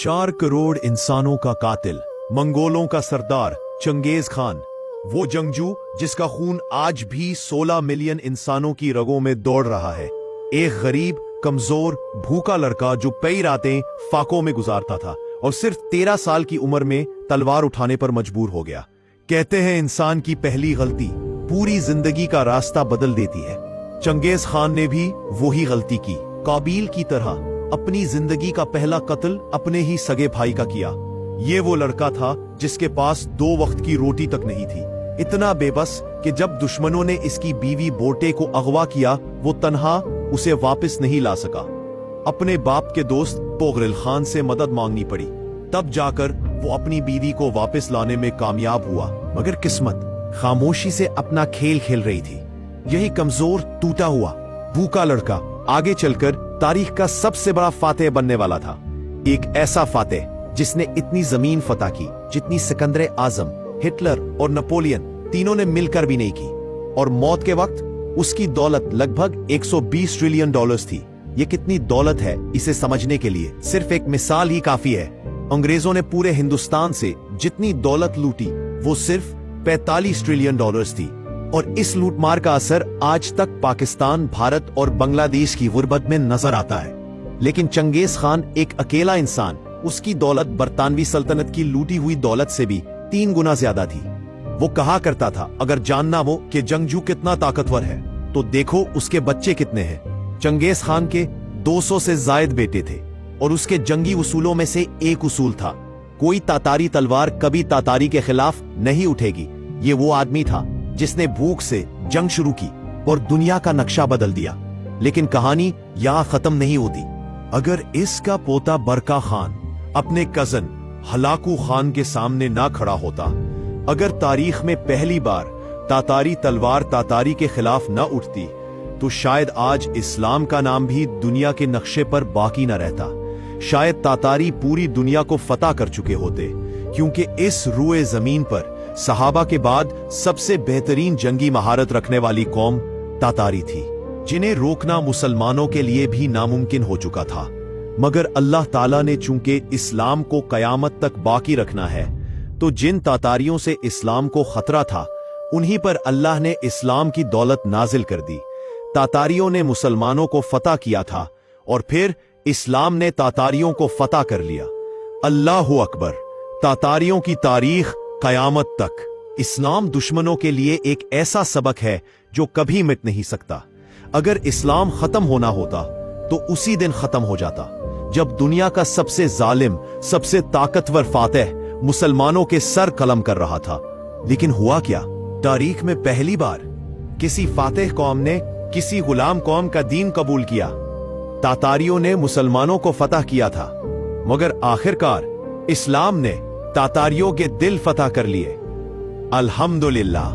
4 करोड़ इंसानों का कातिल, मंगोलों का सरदार चंगेज खान, वो जंगजू जिसका खून आज भी 16 मिलियन इंसानों की रगों में दौड़ रहा है। एक गरीब, कमजोर, भूखा लड़का जो कई रातें फाकों में गुजारता था और सिर्फ 13 साल की उम्र में तलवार उठाने पर मजबूर हो गया। कहते हैं इंसान की पहली गलती पूरी जिंदगी का रास्ता बदल देती है। चंगेज खान ने भी वही गलती की। काबिल की तरह अपनी जिंदगी का पहला कत्ल अपने ही सगे भाई का किया। ये वो लड़का था जिसके पास 2 वक्त की रोटी तक नहीं थी, इतना बेबस कि जब दुश्मनों ने इसकी बीवी बोटे को अगवा किया वो तन्हा उसे वापस नहीं ला सका। अपने बाप के दोस्त पोगरिल खान से मदद मांगनी पड़ी, तब जाकर वो अपनी बीवी को वापस लाने में कामयाब हुआ। मगर किस्मत खामोशी से अपना खेल खेल रही थी। यही कमजोर, टूटा हुआ, भूखा लड़का आगे चलकर तारीख का सबसे बड़ा फातेह बनने वाला था। एक ऐसा फातेह जिसने इतनी जमीन फतह की जितनी सिकंदर आजम, हिटलर और नेपोलियन तीनों ने मिलकर भी नहीं की। और मौत के वक्त उसकी दौलत लगभग 120 ट्रिलियन डॉलर्स थी। ये कितनी दौलत है इसे समझने के लिए सिर्फ एक मिसाल ही काफी है। अंग्रेजों ने पूरे हिंदुस्तान से जितनी दौलत लूटी वो सिर्फ 45 ट्रिलियन डॉलर्स थी। और इस लूटमार का असर आज तक पाकिस्तान, भारत और बांग्लादेश की गुर्बत में नजर आता है। लेकिन चंगेज खान एक अकेला इंसान, उसकी दौलत बरतानवी सल्तनत की लूटी हुई दौलत से भी 3 गुना ज्यादा थी। वो कहा करता था, अगर जानना हो कि जंगजू कितना ताकतवर है तो देखो उसके बच्चे कितने हैं। चंगेज खान के 200 से जायद बेटे थे और उसके जंगी उसूलों में से एक उसूल था, कोई तातारी तलवार कभी तातारी के खिलाफ नहीं उठेगी। ये वो आदमी था जिसने भूख से जंग शुरू की और दुनिया का नक्शा बदल दिया। लेकिन कहानी यहां खत्म नहीं होती। अगर इसका पोता बरका खान अपने कजन हलाकू खान के सामने ना खड़ा होता, अगर तारीख में पहली बार तातारी तलवार तातारी के खिलाफ न उठती, तो शायद आज इस्लाम का नाम भी दुनिया के नक्शे पर बाकी न रहता। शायद तातारी पूरी दुनिया को फतह कर चुके होते, क्योंकि इस रुए जमीन पर सहाबा के बाद सबसे बेहतरीन जंगी महारत रखने वाली कौम तातारी थी, जिन्हें रोकना मुसलमानों के लिए भी नामुमकिन हो चुका था। मगर अल्लाह ताला ने चूंकि इस्लाम को कयामत तक बाकी रखना है, तो जिन तातारियों से इस्लाम को खतरा था उन्हीं पर अल्लाह ने इस्लाम की दौलत नाजिल कर दी। तातारियों ने मुसलमानों को फतह किया था और फिर इस्लाम ने तातारियों को फतह कर लिया। अल्लाहु अकबर। तातारियों की तारीख कयामत तक। इस्लाम दुश्मनों के लिए एक ऐसा सबक है जो कभी मिट नहीं सकता। अगर इस्लाम खत्म होना होता तो उसी दिन खत्म हो जाता, जब दुनिया का सबसे जालिम, सबसे ताकतवर फातेह मुसलमानों के सर कलम कर रहा था। लेकिन हुआ क्या? तारीख में पहली बार किसी फातेह कौम ने किसी गुलाम कौम का दीन कबूल किया। तातारियों ने मुसलमानों को फतह किया था, मगर आखिरकार इस्लाम ने तातारियों के दिल फतह कर लिए। अल्हम्दुलिल्लाह।